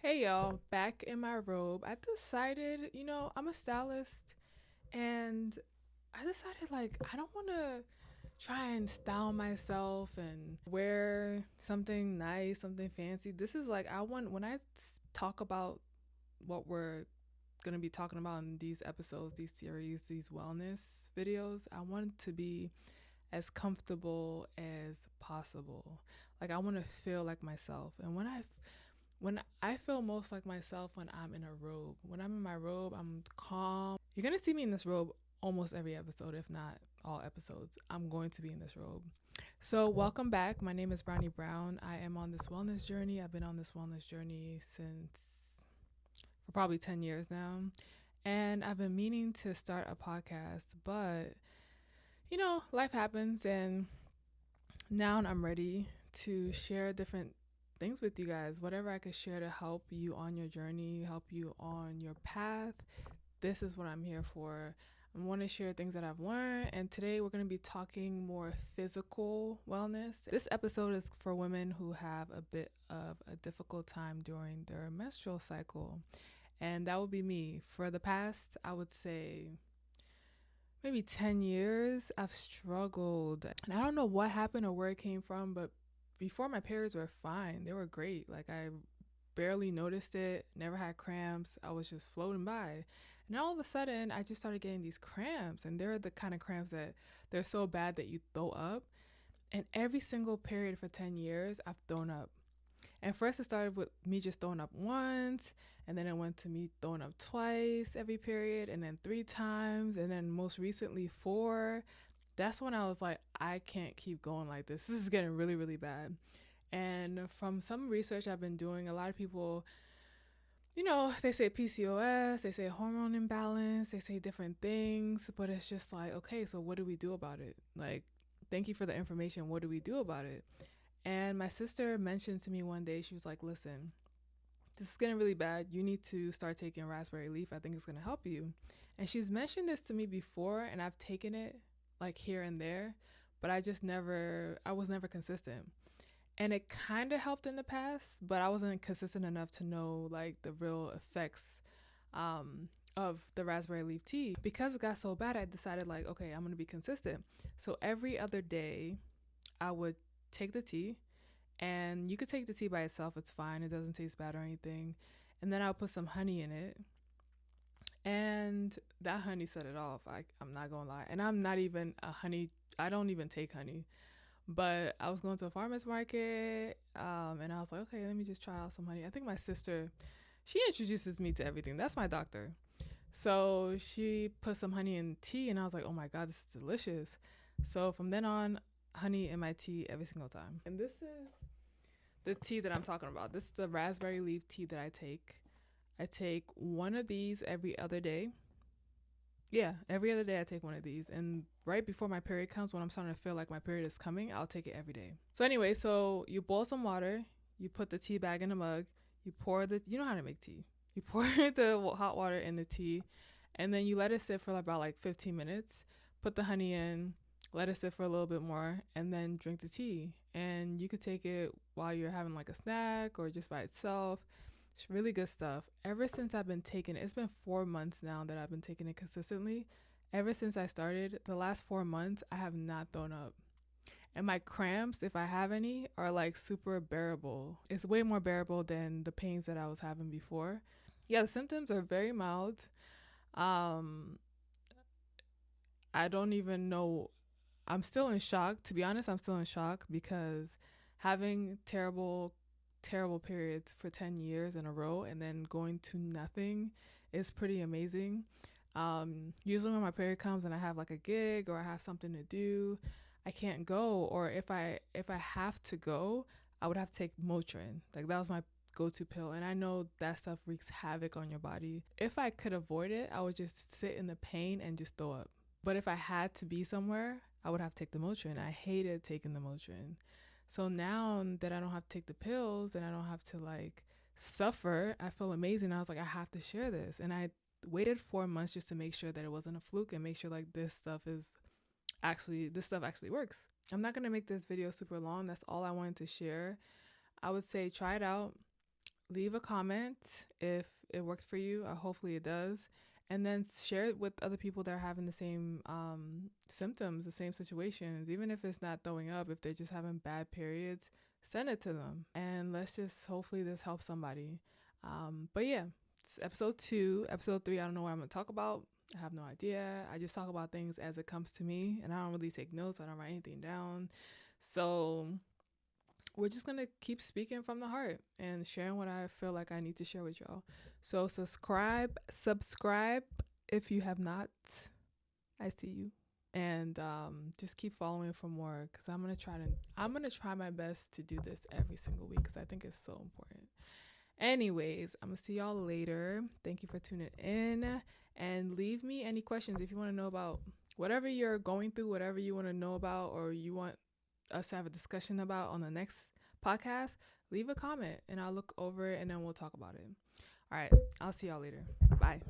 Hey y'all, back in my robe. I decided, I'm a stylist and I decided I don't want to try and style myself and wear something nice, something fancy. This is I want when talk about what we're going to be talking about in these episodes, these series, these wellness videos, I want it to be as comfortable as possible. I want to feel like myself. And when I feel most like myself when I'm in a robe. When I'm in my robe, I'm calm. You're going to see me in this robe almost every episode, if not all episodes. I'm going to be in this robe. So, welcome back. My name is Brownie Brown. I am on this wellness journey. I've been on this wellness journey for probably 10 years now. And I've been meaning to start a podcast, but life happens and now I'm ready to share different things with you guys. Whatever I could share to help you on your journey, help you on your path. This is what I'm here for. I want to share things that I've learned, and today we're going to be talking more physical wellness. This episode is for women who have a bit of a difficult time during their menstrual cycle, and that would be me. For the past, I would say, maybe 10 years, I've struggled. And I don't know what happened or where it came from, but before my periods were fine. They were great. I barely noticed it, never had cramps. I was just floating by. And all of a sudden, I just started getting these cramps. And they're the kind of cramps that they're so bad that you throw up. And every single period for 10 years, I've thrown up. And first it started with me just throwing up once, and then it went to me throwing up twice every period, and then 3 times, and then most recently 4. That's when I was like, I can't keep going like this. This is getting really, really bad. And from some research I've been doing, a lot of people, they say PCOS, they say hormone imbalance, they say different things, but it's just like, okay, so what do we do about it? Thank you for the information. What do we do about it? And my sister mentioned to me one day, she was like, listen, this is getting really bad. You need to start taking raspberry leaf. I think it's going to help you. And she's mentioned this to me before, and I've taken it here and there, but I was never consistent. And it kind of helped in the past, but I wasn't consistent enough to know the real effects of the raspberry leaf tea. Because it got so bad, I decided okay, I'm going to be consistent. So every other day I would take the tea, and you could take the tea by itself. It's fine. It doesn't taste bad or anything. And then I'll put some honey in it. And that honey set it off. I'm not going to lie. And I'm not even a honey. I don't even take honey. But I was going to a farmer's market, and I was like, okay, let me just try out some honey. I think my sister, she introduces me to everything. That's my doctor. So she put some honey in tea, and I was like, oh my God, this is delicious. So from then on, honey in my tea every single time. And this is the tea that I'm talking about. This is the raspberry leaf tea that I take. I take one of these every other day. Yeah, every other day I take one of these. And right before my period comes, when I'm starting to feel like my period is coming, I'll take it every day. So anyway, so you boil some water, you put the tea bag in a mug, you know how to make tea. You pour the hot water in the tea, and then you let it sit for about 15 minutes, put the honey in, let it sit for a little bit more, and then drink the tea. And you could take it while you're having a snack or just by itself. It's really good stuff. Ever since I've been taking it, it's been 4 months now that I've been taking it consistently. Ever since I started, the last 4 months, I have not thrown up. And my cramps, if I have any, are super bearable. It's way more bearable than the pains that I was having before. Yeah, the symptoms are very mild. Um, I don't even know. I'm still in shock. To be honest, I'm still in shock because having terrible periods for 10 years in a row and then going to nothing is pretty amazing. Usually when my period comes and I have a gig or I have something to do, I can't go. Or if I have to go, I would have to take Motrin. That was my go-to pill. And I know that stuff wreaks havoc on your body. If I could avoid it, I would just sit in the pain and just throw up. But if I had to be somewhere, I would have to take the Motrin. I hated taking the Motrin. So now that I don't have to take the pills and I don't have to suffer, I feel amazing. I was like, I have to share this. And I waited 4 months just to make sure that it wasn't a fluke and make sure this stuff actually works. I'm not going to make this video super long. That's all I wanted to share. I would say try it out. leave a comment if it worked for you. Hopefully it does. And then share it with other people that are having the same symptoms, the same situations. Even if it's not throwing up, if they're just having bad periods, send it to them. And let's just, hopefully this helps somebody. But yeah, it's episode 2. Episode 3, I don't know what I'm going to talk about. I have no idea. I just talk about things as it comes to me. And I don't really take notes. I don't write anything down. So we're just going to keep speaking from the heart and sharing what I feel like I need to share with y'all. So subscribe if you have not. I see you. And just keep following for more, because I'm gonna try my best to do this every single week, because I think it's so important. Anyways, I'm gonna see y'all later. Thank you for tuning in, and leave me any questions if you want to know about whatever you're going through, whatever you want to know about, or you want us to have a discussion about on the next podcast. Leave a comment and I'll look over it and then we'll talk about it. All right, I'll see y'all later. Bye.